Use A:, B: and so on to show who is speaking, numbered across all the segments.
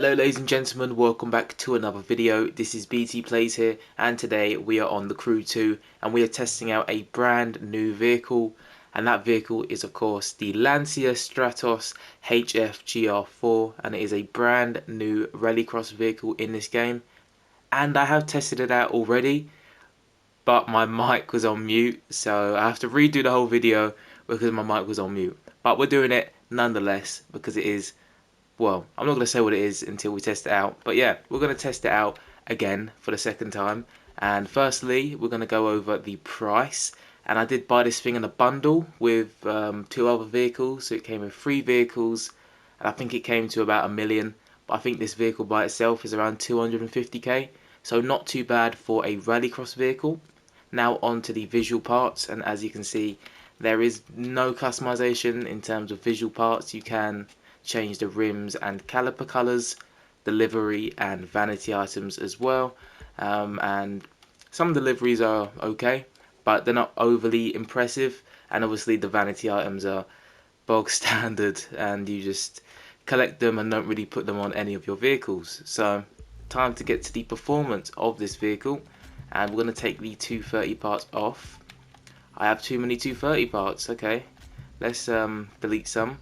A: Hello ladies and gentlemen, welcome back to another video. This is BT Plays here, and today we are on the Crew 2 and we are testing out a brand new vehicle, and that vehicle is of course the Lancia Stratos HF GR4, and it is a brand new rallycross vehicle in this game. And I have tested it out already, but my mic was on mute, so I have to redo the whole video because my mic was on mute. But we're doing it nonetheless because it is, well, I'm not going to say what it is until we test it out. But yeah, we're going to test it out again for the second time. And firstly, we're going to go over the price. And I did buy this thing in a bundle with two other vehicles. So it came with 3 vehicles. And I think it came to about $1 million. But I think this vehicle by itself is around 250k. So not too bad for a rallycross vehicle. Now on to the visual parts. And as you can see, there is no customization in terms of visual parts. You can change the rims and caliper colors, the livery and vanity items as well, and some of the liveries are okay, but they're not overly impressive, and obviously the vanity items are bog standard and you just collect them and don't really put them on any of your vehicles. So time to get to the performance of this vehicle, and we're going to take the 230 parts off. I have too many 230 parts. Okay, let's delete some.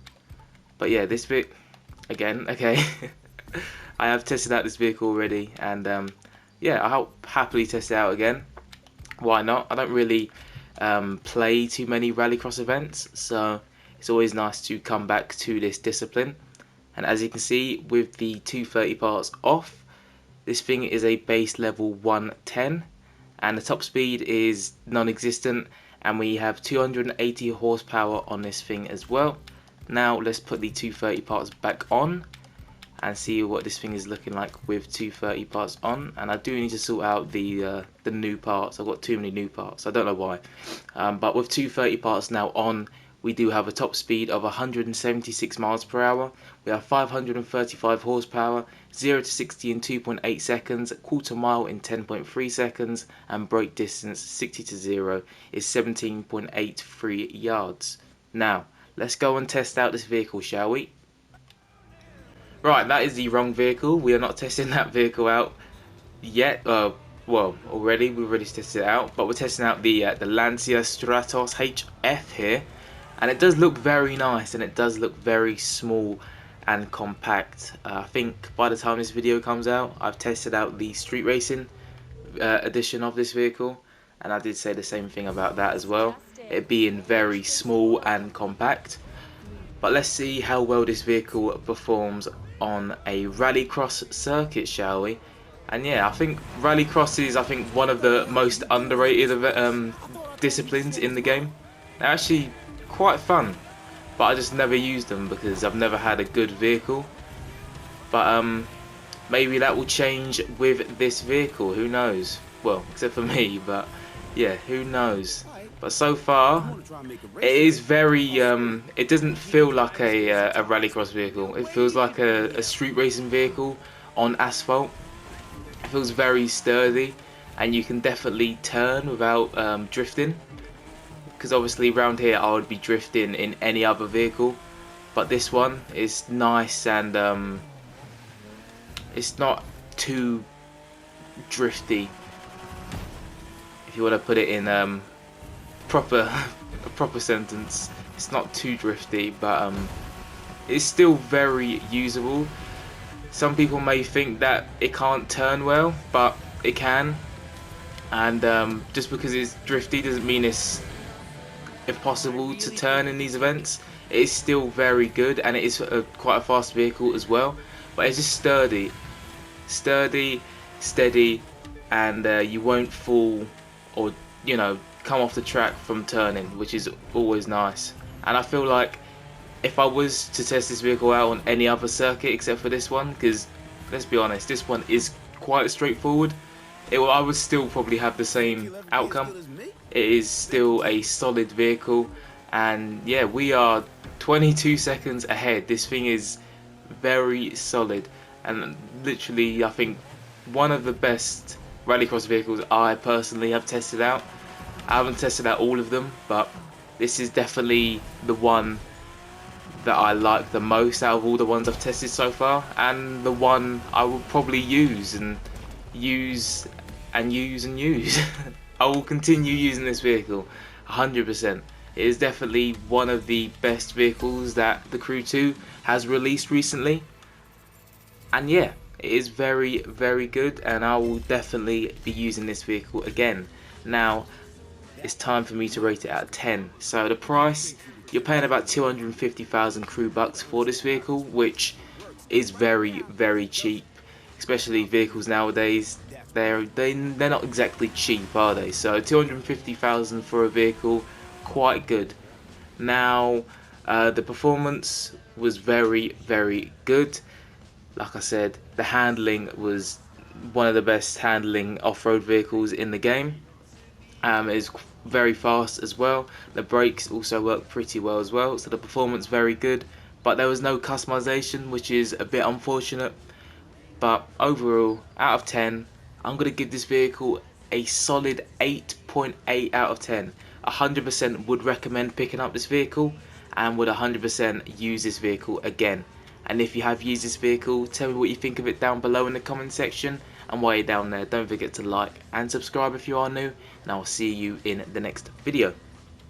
A: But yeah, this bit again, okay. I have tested out this vehicle already, and yeah, I'll happily test it out again. Why not? I don't really play too many rallycross events, so it's always nice to come back to this discipline. And as you can see, with the 230 parts off, this thing is a base level 110, and the top speed is non-existent, and we have 280 horsepower on this thing as well. Now let's put the 230 parts back on and see what this thing is looking like with 230 parts on. And I do need to sort out the new parts. I've got too many new parts, I don't know why. But with 230 parts now on, we do have a top speed of 176 miles per hour. We have 535 horsepower, 0 to 60 in 2.8 seconds, quarter mile in 10.3 seconds, and brake distance 60 to 0 is 17.83 yards. Now let's go and test out this vehicle, shall we? Right, that is the wrong vehicle. We are not testing that vehicle out yet. Well, already we've already tested it out, but we're testing out the Lancia Stratos HF here, and it does look very nice, and it does look very small and compact. I think by the time this video comes out, I've tested out the street racing edition of this vehicle, and I did say the same thing about that as well, it being very small and compact. But let's see how well this vehicle performs on a rallycross circuit, shall we? And yeah, I think rallycross is one of the most underrated disciplines in the game. They're actually quite fun, but I just never use them because I've never had a good vehicle. But maybe that will change with this vehicle, who knows? Well, except for me, but yeah, who knows? But so far, it is very, it doesn't feel like a rallycross vehicle. It feels like a street racing vehicle on asphalt. It feels very sturdy, and you can definitely turn without drifting. Because obviously around here I would be drifting in any other vehicle. But this one is nice, and it's not too drifty, if you want to put it in a proper sentence. It's not too drifty, but it's still very usable. Some people may think that it can't turn well, but it can, and just because it's drifty doesn't mean it's impossible to turn in these events. It is still very good, and it is quite a fast vehicle as well, but it's just sturdy, steady, and you won't fall or, you know, come off the track from turning, which is always nice. And I feel like if I was to test this vehicle out on any other circuit except for this one, because let's be honest, this one is quite straightforward, I would still probably have the same outcome. It is still a solid vehicle, and yeah, we are 22 seconds ahead. This thing is very solid, and literally I think one of the best rallycross vehicles I personally have tested out. I haven't tested out all of them, but this is definitely the one that I like the most out of all the ones I've tested so far, and the one I will probably use and use and use and use. I will continue using this vehicle 100%. It is definitely one of the best vehicles that the Crew 2 has released recently, and yeah, it is very, very good, and I will definitely be using this vehicle again. Now it's time for me to rate it out of 10. So the price, you're paying about 250,000 crew bucks for this vehicle, which is very, very cheap, especially vehicles nowadays. They're not exactly cheap, are they? So 250,000 for a vehicle, quite good. Now the performance was very, very good. Like I said, the handling was one of the best handling off-road vehicles in the game. It's very fast as well. The brakes also work pretty well as well, so the performance very good. But there was no customization, which is a bit unfortunate. But overall, out of 10, I'm gonna give this vehicle a solid 8.8 out of 10. 100% would recommend picking up this vehicle, and would 100% use this vehicle again. And if you have used this vehicle, tell me what you think of it down below in the comment section. And while you're down there, don't forget to like and subscribe if you are new, and I will see you in the next video.